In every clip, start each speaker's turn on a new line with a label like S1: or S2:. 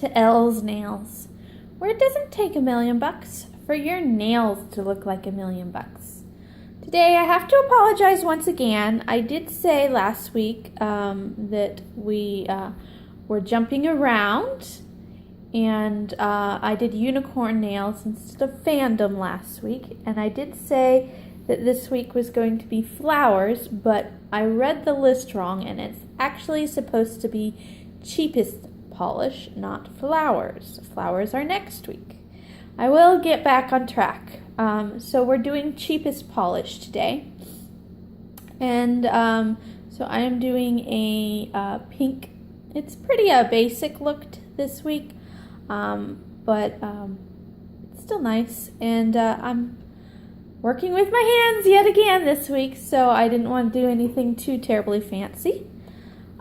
S1: to Elle's Nails, where it doesn't take $1,000,000 for your nails to look like $1,000,000. Today I have to apologize once again. I did say last week that we were jumping around, and I did unicorn nails instead of fandom last week, and I did say that this week was going to be flowers, but I read the list wrong, and it's actually supposed to be cheapest polish, not flowers. Flowers are next week. I will get back on track. So we're doing cheapest polish today, and so I am doing a pink. It's pretty basic look this week, but it's still nice, and I'm working with my hands yet again this week, so I didn't want to do anything too terribly fancy.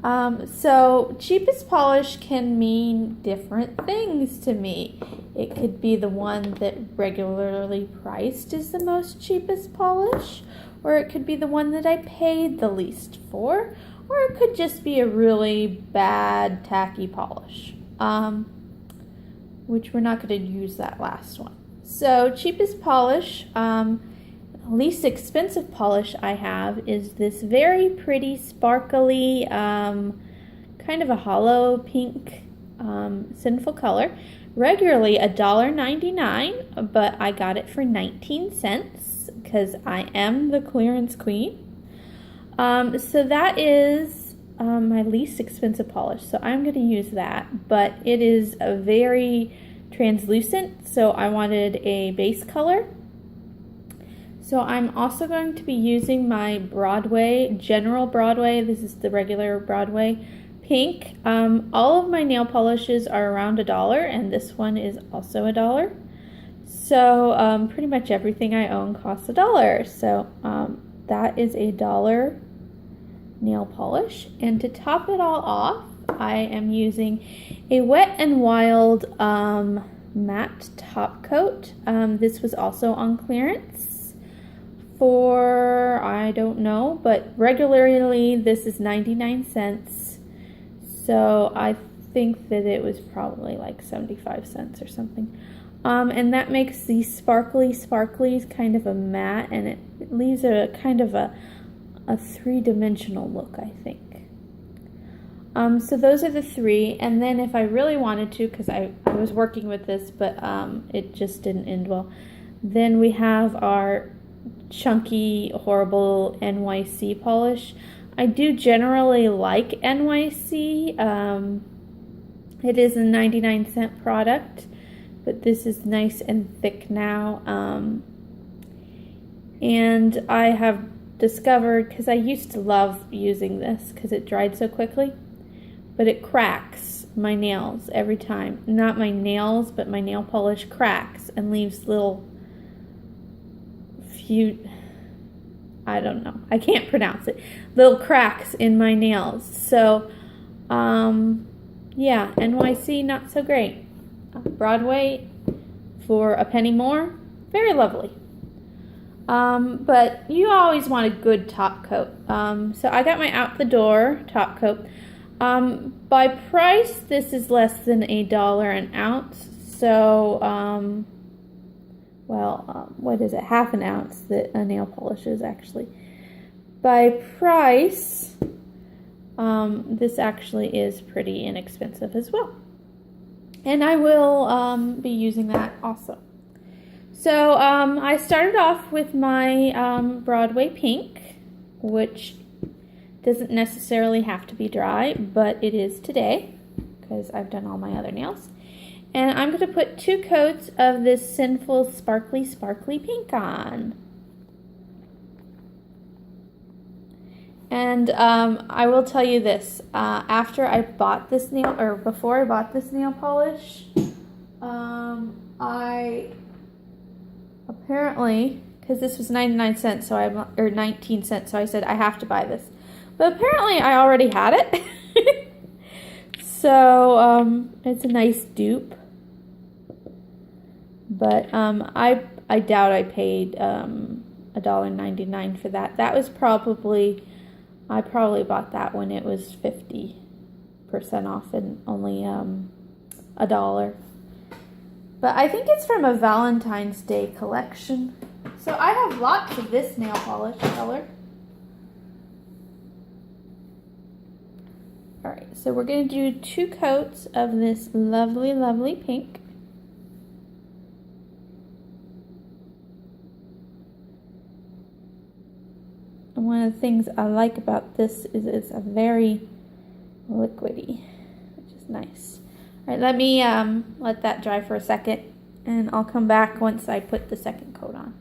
S1: So cheapest polish can mean different things to me. It could be the one that regularly priced is the most cheapest polish, or it could be the one that I paid the least for, or it could just be a really bad tacky polish, which we're not going to use that last one. So cheapest polish, least expensive polish I have is this very pretty sparkly kind of a hollow pink Sinful color. Regularly $1.99, but I got it for 19 cents because I am the clearance queen. So that is my least expensive polish, so I'm going to use that, but it is a very translucent, so I wanted a base color. So I'm also going to be using my Broadway, General Broadway, this is the regular Broadway pink. All of my nail polishes are around $1, and this one is also $1. So pretty much everything I own costs $1. So that is $1 nail polish. And to top it all off, I am using a Wet n Wild matte top coat. This was also on clearance for, I don't know, but regularly this is 99 cents. So I think that it was probably like 75 cents or something. And that makes the sparkly kind of a matte, and it leaves a kind of a three-dimensional look, I think. So those are the three, and then if I really wanted to, because I was working with this, but it just didn't end well, then we have our chunky, horrible NYC polish. I do generally like NYC. It is a 99-cent product, but this is nice and thick now. And I have discovered, because I used to love using this because it dried so quickly, but it cracks my nails every time. Not my nails, but my nail polish cracks and leaves little I don't know, I can't pronounce it, little cracks in my nails. So yeah, NYC not so great. Broadway for a penny more, very lovely. But you always want a good top coat. So I got my Out the Door top coat. By price, this is less than $1 an ounce. So what is it? Half an ounce that a nail polish is actually. By price, this actually is pretty inexpensive as well. And I will be using that also. So I started off with my Broadway pink, which doesn't necessarily have to be dry, but it is today because I've done all my other nails. And I'm going to put 2 coats of this Sinful Sparkly Pink on. And I will tell you this, after I bought this nail, or before I bought this nail polish, I apparently, because this was 99 cents, so or 19 cents, so I said I have to buy this. But apparently I already had it. So it's a nice dupe. But I doubt I paid $1.99 for that. That was probably, I probably bought that when it was 50% off and only $1. But I think it's from a Valentine's Day collection. So I have lots of this nail polish color. Alright, so we're going to do 2 coats of this lovely, lovely pink. And one of the things I like about this is it's a very liquidy, which is nice. Alright, let me let that dry for a second, and I'll come back once I put the second coat on.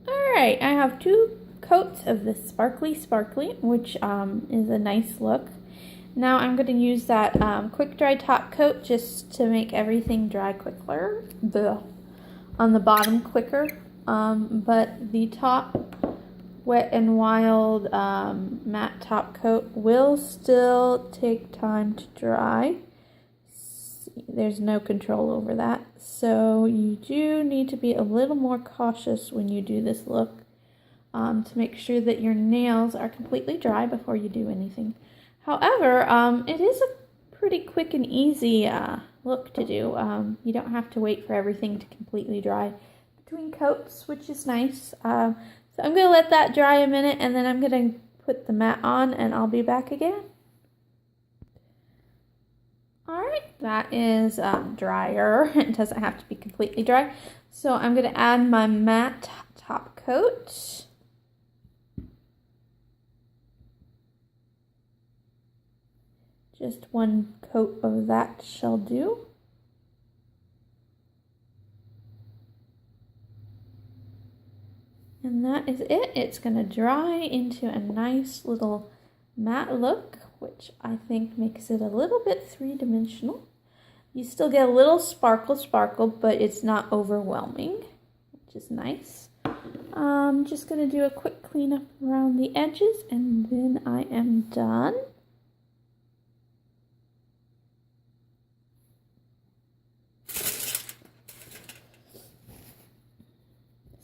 S1: Alright, I have 2 coats of this sparkly, which is a nice look. Now I'm going to use that quick dry top coat just to make everything dry quicker. On the bottom quicker. But the top Wet n Wild matte top coat will still take time to dry. There's no control over that. So you do need to be a little more cautious when you do this look. To make sure that your nails are completely dry before you do anything. However, it is a pretty quick and easy look to do. You don't have to wait for everything to completely dry between coats, which is nice. So I'm going to let that dry a minute, and then I'm going to put the matte on, and I'll be back again. Alright, that is drier. It doesn't have to be completely dry. So I'm going to add my matte top coat. Just 1 coat of that shall do. And that is it. It's going to dry into a nice little matte look, which I think makes it a little bit 3-dimensional. You still get a little sparkle, but it's not overwhelming, which is nice. I'm just going to do a quick cleanup around the edges, and then I am done.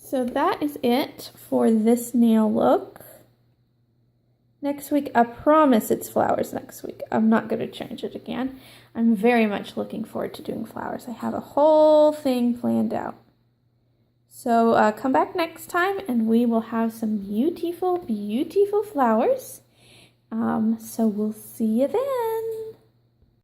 S1: So that is it for this nail look. Next week, I promise it's flowers next week. I'm not going to change it again. I'm very much looking forward to doing flowers. I have a whole thing planned out. So come back next time and we will have some beautiful, beautiful flowers. So we'll see you then.